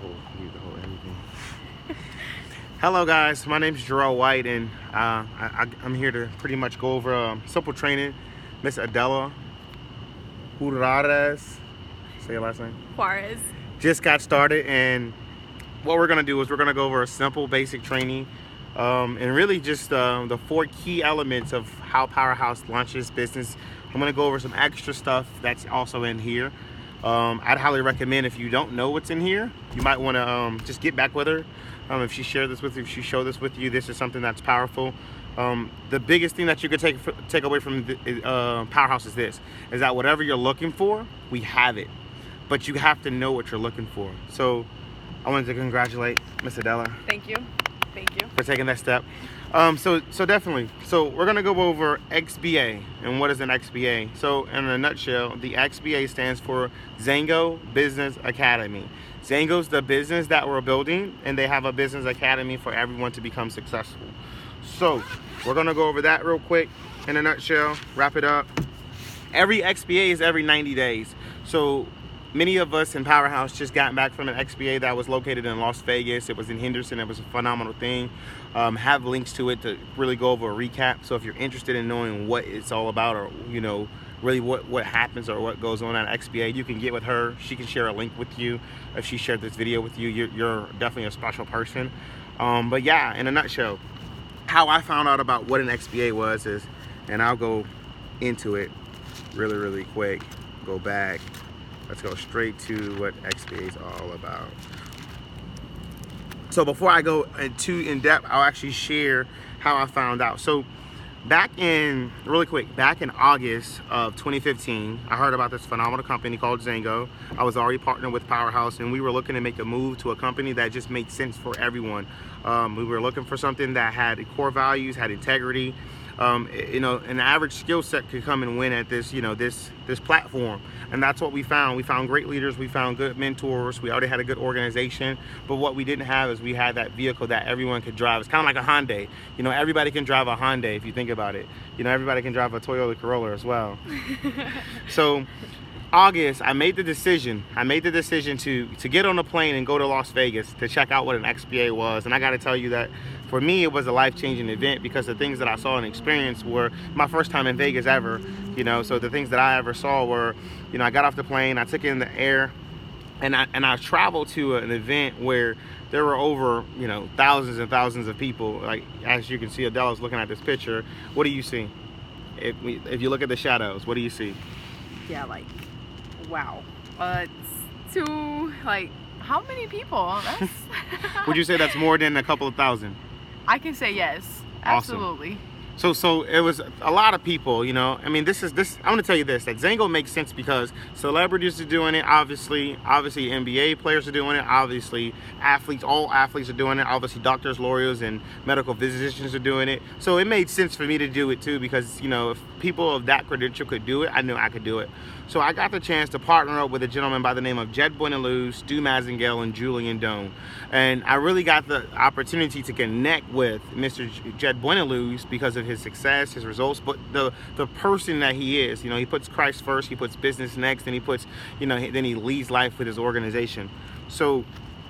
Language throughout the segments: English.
whole everything. Hello guys, my name is Jorael White, and I'm here to pretty much go over simple training. Miss Adela Jorael, say your last name? Juarez. Just got started, and what we're gonna do is we're gonna go over a simple basic training, and really just the 4 key elements of how Powerhouse launches business. I'm gonna go over some extra stuff that's also in here. I'd highly recommend, if you don't know what's in here, you might want to just get back with her. If she shared this with you, if she showed this with you, this is something that's powerful. The biggest thing that you could take away from Powerhouse is this: is that whatever you're looking for, we have it, but you have to know what you're looking for. So I wanted to congratulate Miss Adela. Thank you For taking that step. So definitely. So we're gonna go over XBA. And what is an XBA? So in a nutshell, the XBA stands for Xango Business Academy. Xango's the business that we're building, and they have a business academy for everyone to become successful. So we're gonna go over that real quick in a nutshell, wrap it up. Every XBA is every 90 days. So many of us in Powerhouse just got back from an XBA that was located in Las Vegas. It was in Henderson. It was a phenomenal thing. Have links to it to really go over a recap. So if you're interested in knowing what it's all about, or really what happens or what goes on at XBA, you can get with her. She can share a link with you. If she shared this video with you, you're definitely a special person. But yeah, in a nutshell, how I found out about what an XBA was is, and I'll go into it really quick. Go back. Let's go straight to what XBA is all about. So before I go too in depth, I'll actually share how I found out. So back in August of 2015, I heard about this phenomenal company called Xango. I was already partnered with Powerhouse, and we were looking to make a move to a company that just made sense for everyone. We were looking for something that had core values, had integrity. An average skill set could come and win at this, this platform. And that's what we found. We found great leaders. We found good mentors. We already had a good organization. But what we didn't have is we had that vehicle that everyone could drive. It's kind of like a Hyundai. Everybody can drive a Hyundai if you think about it. Everybody can drive a Toyota Corolla as well. So August, I made the decision to get on a plane and go to Las Vegas to check out what an XBA was. And I got to tell you that for me, it was a life-changing event, because the things that I saw and experienced were my first time in Vegas ever. So the things that I ever saw were, I got off the plane, I took in the air, and I traveled to an event where there were over, thousands and thousands of people. Like, as you can see, Adela's looking at this picture. What do you see? If you look at the shadows, what do you see? Yeah, wow. How many people? That's Would you say that's more than a couple of thousand? I can say yes. Awesome. Absolutely. So it was a lot of people, I mean, this. I want to tell you this, that Xango makes sense because celebrities are doing it, obviously NBA players are doing it, obviously all athletes are doing it, obviously doctors, lawyers, and medical physicians are doing it. So it made sense for me to do it too, because if people of that credential could do it, I knew I could do it. So I got the chance to partner up with a gentleman by the name of Jed Buenaluz, Stu Mazengale, and Julian Doan. And I really got the opportunity to connect with Mr. Jed Buenaluz because of his success, his results, but the person that he is. He puts Christ first, he puts business next, and he puts, then he leads life with his organization. So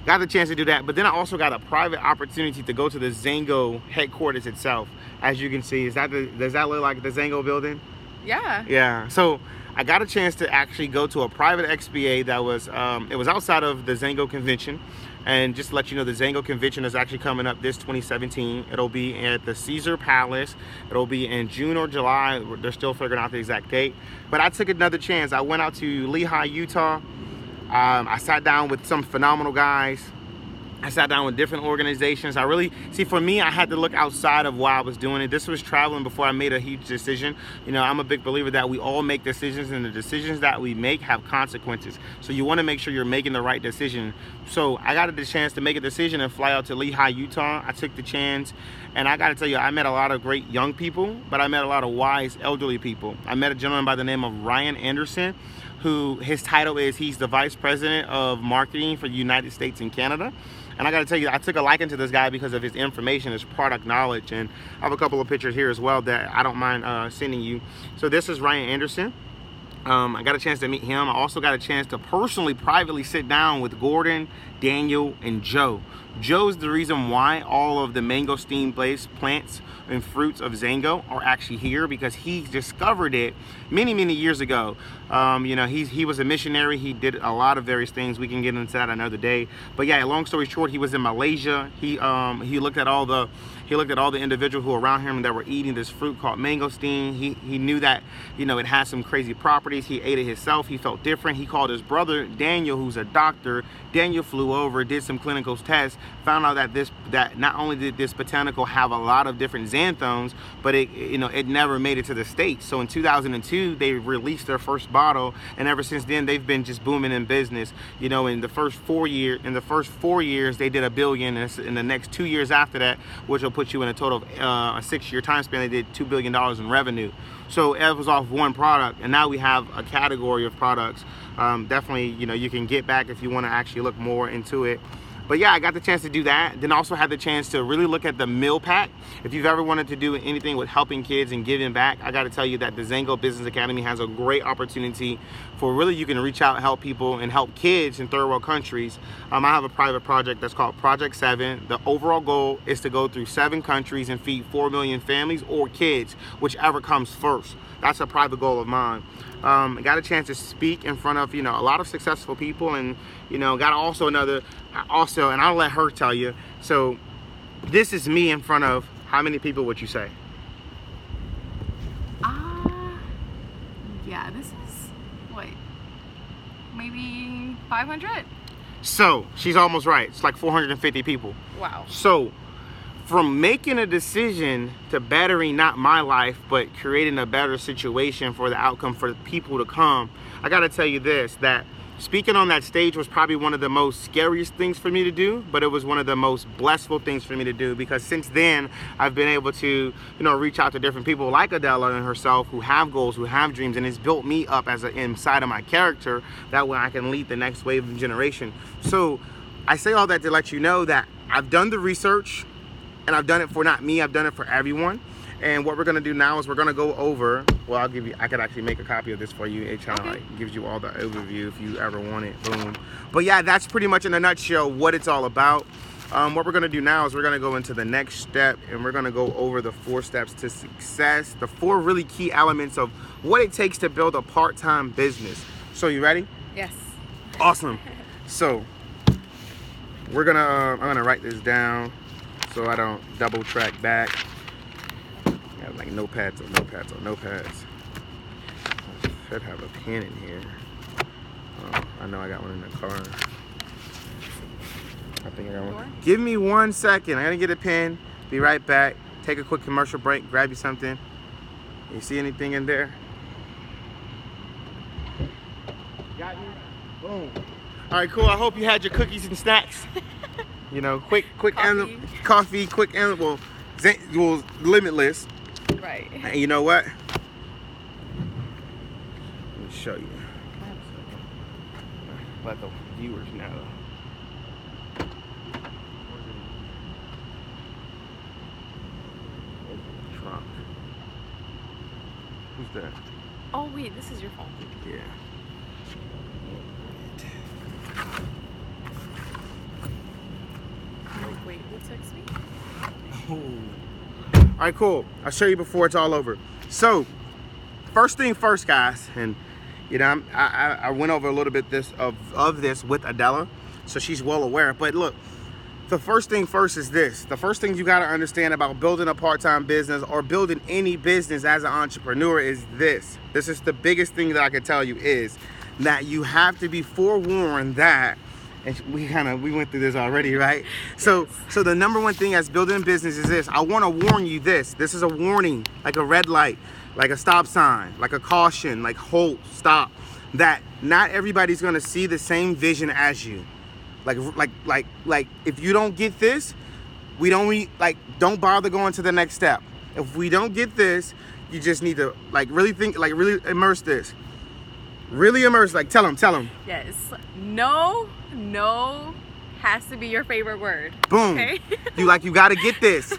got the chance to do that, but then I also got a private opportunity to go to the Xango headquarters itself. As you can see, does that look like the Xango building? Yeah. Yeah. So I got a chance to actually go to a private XBA that was, it was outside of the Xango convention. And just to let you know, the Xango convention is actually coming up this 2017. It'll be at the Caesar Palace. It'll be in June or July. They're still figuring out the exact date. But I took another chance. I went out to Lehi, Utah. I sat down with some phenomenal guys. I sat down with different organizations. For me, I had to look outside of why I was doing it. This was traveling before I made a huge decision. I'm a big believer that we all make decisions, and the decisions that we make have consequences. So you want to make sure you're making the right decision. So I got the chance to make a decision and fly out to Lehi, Utah. I took the chance, and I got to tell you, I met a lot of great young people, but I met a lot of wise elderly people. I met a gentleman by the name of Ryan Anderson, who his title is, he's the Vice President of Marketing for the United States and Canada. And I got to tell you, I took a liking to this guy because of his information, his product knowledge. And I have a couple of pictures here as well that I don't mind sending you. So this is Ryan Anderson. I got a chance to meet him. I also got a chance to personally, privately sit down with Gordon, Daniel, and Joe. Joe's the reason why all of the mangosteen-based plants and fruits of Xango are actually here, because he discovered it many years ago. You know, he was a missionary. He did a lot of various things. We can get into that another day. But yeah, long story short, he was in Malaysia. He looked at all the individuals who were around him that were eating this fruit called mangosteen. He knew that, you know, it had some crazy properties. He ate it himself. He felt different. He called his brother Daniel, who's a doctor. Daniel flew over, did some clinical tests, found out that not only did this botanical have a lot of different xanthones, but it never made it to the States. So in 2002, they released their first bottle, and ever since then they've been just booming in business. You know, in the first 4 years, they did $1 billion. In the next 2 years after that, which will put you in a total of a 6-year time span, they did $2 billion in revenue. So it was off one product, and now we have a category of products. Definitely, you know, you can get back if you want to actually look more into it. But yeah, I got the chance to do that. Then also had the chance to really look at the meal pack. If you've ever wanted to do anything with helping kids and giving back, I got to tell you that the Xango Business Academy has a great opportunity for really you can reach out, help people, and help kids in third world countries. I have a private project that's called Project 7. The overall goal is to go through 7 countries and feed 4 million families or kids, whichever comes first. That's a private goal of mine. I got a chance to speak in front of, you know, a lot of successful people, and, you know, got also and I'll let her tell you. So this is me in front of how many people would you say? Yeah, this is what, maybe 500? So she's almost right. It's like 450 people. Wow. So from making a decision to bettering not my life, but creating a better situation for the outcome for the people to come, I gotta tell you this, that speaking on that stage was probably one of the most scariest things for me to do, but it was one of the most blissful things for me to do, because since then I've been able to, you know, reach out to different people like Adela and herself who have goals, who have dreams, and it's built me up as inside of my character. That way I can lead the next wave of generation. So I say all that to let you know that I've done the research, and I've done it for not me, I've done it for everyone. And what we're gonna do now is we're gonna go over, well, I could actually make a copy of this for you. It kind of like gives you all the overview if you ever want it, boom. But yeah, that's pretty much in a nutshell what it's all about. What we're gonna do now is we're gonna go into the next step, and we're gonna go over the 4 steps to success, the 4 really key elements of what it takes to build a part-time business. So you ready? Yes. Awesome. So we're gonna, I'm gonna write this down so I don't double track back. I have like notepads or notepads or notepads. I should have a pen in here. I know I got one in the car. I think I got one. Give me 1 second. I gotta get a pen. Be right back. Take a quick commercial break. Grab you something. You see anything in there? Got you? Boom. All right, cool. I hope you had your cookies and snacks. You know, quick coffee, quick and well, limitless. Right. And you know what? Let me show you. Let the viewers know. Trunk. Who's that? Oh wait, this is your phone. Yeah. Wait, who texted me? Oh. All right, cool. I'll show you before it's all over. So, first thing first, guys, and you know, I went over a little bit of this with Adela, so she's well aware. But look, the first thing first is this. The first thing you got to understand about building a part-time business or building any business as an entrepreneur is this. This is the biggest thing that I can tell you, is that you have to be forewarned that, and we went through this already, right? So the number one thing as building a business is this. I want to warn you this. This is a warning, like a red light, like a stop sign, like a caution, like halt, stop. That not everybody's going to see the same vision as you. Like if you don't get this, don't bother going to the next step. If we don't get this, you just need to really think, really immerse this. Really immerse, tell them. Yes. No has to be your favorite word. Boom. Okay? You got to get this.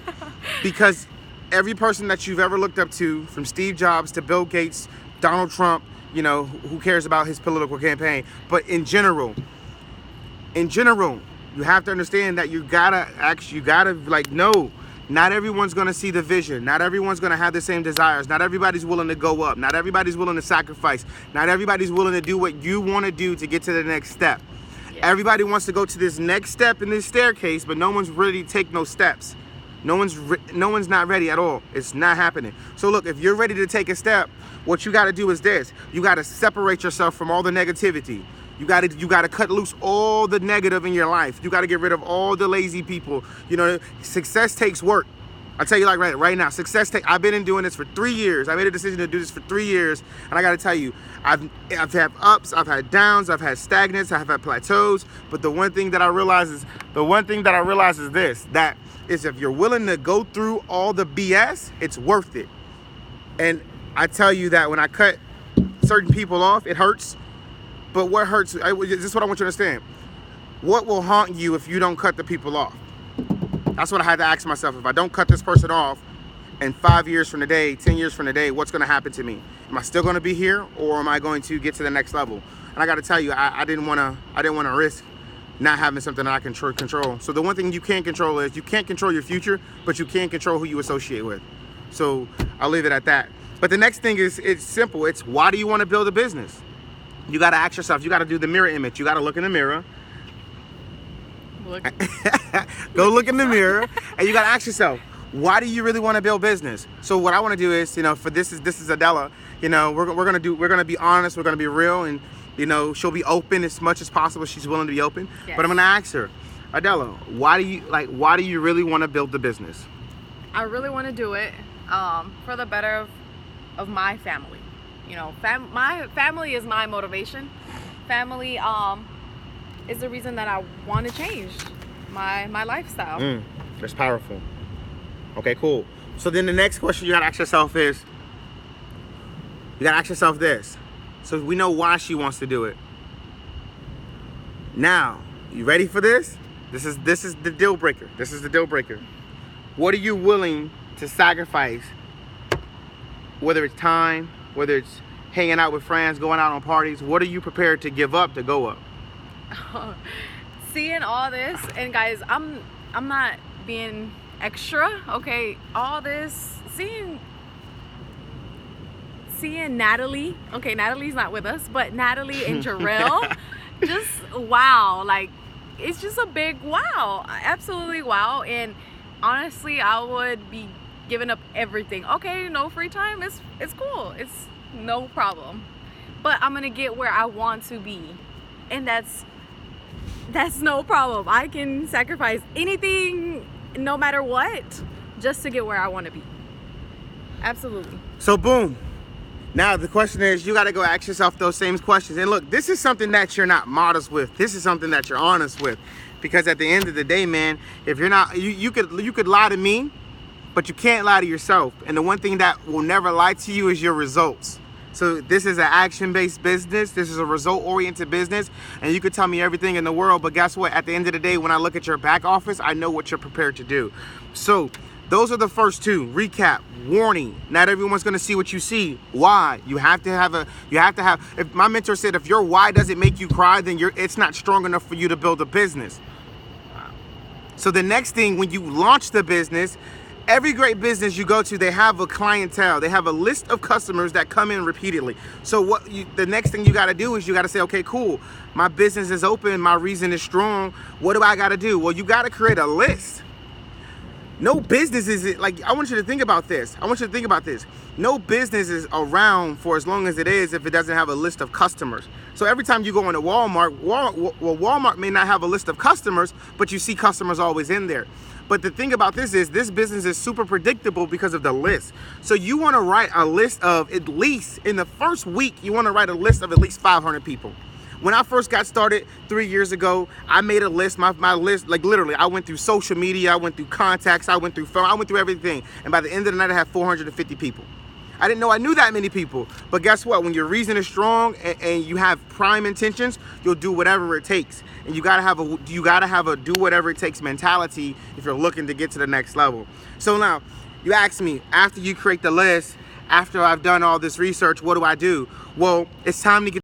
Because every person that you've ever looked up to, from Steve Jobs to Bill Gates, Donald Trump, you know, who cares about his political campaign. But in general, you have to understand that you gotta like, no, not everyone's gonna see the vision. Not everyone's gonna have the same desires. Not everybody's willing to go up. Not everybody's willing to sacrifice. Not everybody's willing to do what you want to do to get to the next step. Yes. Everybody wants to go to this next step in this staircase, but no one's ready to take no steps. No one's not ready at all. It's not happening. So look, if you're ready to take a step, what you got to do is this. You got to separate yourself from all the negativity. You got to cut loose all the negative in your life. You got to get rid of all the lazy people. You know, success takes work. I tell you, like, right now, I've been doing this for 3 years. I made a decision to do this for 3 years, and I got to tell you, I've had ups, I've had downs, I've had stagnates, I've had plateaus. But the one thing that I realize is this: that is, if you're willing to go through all the BS, it's worth it. And I tell you that when I cut certain people off, it hurts. But what hurts? This is what I want you to understand. What will haunt you if you don't cut the people off? That's what I had to ask myself. If I don't cut this person off, in 5 years from today, 10 years from today, what's going to happen to me? Am I still going to be here, or am I going to get to the next level? And I got to tell you, I didn't want to risk not having something that I can control. So the one thing you can't control is, you can't control your future, but you can control who you associate with. So I'll leave it at that. But the next thing is, it's simple. It's, why do you want to build a business? You got to ask yourself. You got to do the mirror image. You got to look in the mirror. Go look in the mirror, and you got to ask yourself, why do you really want to build business? So what I want to do is, you know, for this is Adela. You know, we're gonna be honest. We're gonna be real, and you know, she'll be open as much as possible. She's willing to be open. Yes. But I'm gonna ask her, Adela, why do you really want to build the business? I really want to do it for the better of my family. You know, my family is my motivation. Family is the reason that I want to change my lifestyle. That's powerful. Okay, cool. So then the next question you gotta ask yourself is, you gotta ask yourself this. So we know why she wants to do it. Now, you ready for this? This is the deal breaker. This is the deal breaker. What are you willing to sacrifice? Whether it's time, whether it's hanging out with friends, going out on parties, what are you prepared to give up to go up? Seeing all this, and guys, I'm not being extra, okay? All this, seeing Natalie, okay, Natalie's not with us, but Natalie and Jorael, just wow, like, it's just a big wow, absolutely wow. And honestly, I would be giving up everything. Okay, no free time, it's cool, it's no problem, but I'm gonna get where I want to be, and that's no problem. I can sacrifice anything, no matter what, just to get where I want to be. Absolutely. So boom. Now the question is, you got to go ask yourself those same questions. And look, this is something that you're not modest with. This is something that you're honest with. Because at the end of the day, man, if you're not, you could lie to me, but you can't lie to yourself. And the one thing that will never lie to you is your results. So this is an action-based business. This is a result-oriented business. And you could tell me everything in the world, but guess what? At the end of the day, when I look at your back office, I know what you're prepared to do. So those are the first two. Recap, warning. Not everyone's going to see what you see. Why? You have to have, if my mentor said, if your why doesn't make you cry, then it's not strong enough for you to build a business. So the next thing, when you launch the business, every great business you go to, they have a clientele. They have a list of customers that come in repeatedly. So the next thing you got to do is you got to say, okay, cool. My business is open. My reason is strong. What do I got to do? Well, you got to create a list. No business is like, I want you to think about this. No business is around for as long as it is if it doesn't have a list of customers. So every time you go into Walmart, Walmart may not have a list of customers, but you see customers always in there. But the thing about this is, this business is super predictable because of the list. So you want to write a list of, at least in the first week, you want to write a list of at least 500 people. When I first got started 3 years ago, I made a list, my list, like literally, I went through social media, I went through contacts, I went through phone, I went through everything. And by the end of the night, I had 450 people. I didn't know I knew that many people. But guess what? When your reason is strong and you have prime intentions, you'll do whatever it takes. And you gotta have a do whatever it takes mentality if you're looking to get to the next level. So now, you ask me, after you create the list, after I've done all this research, what do? Well, it's time to get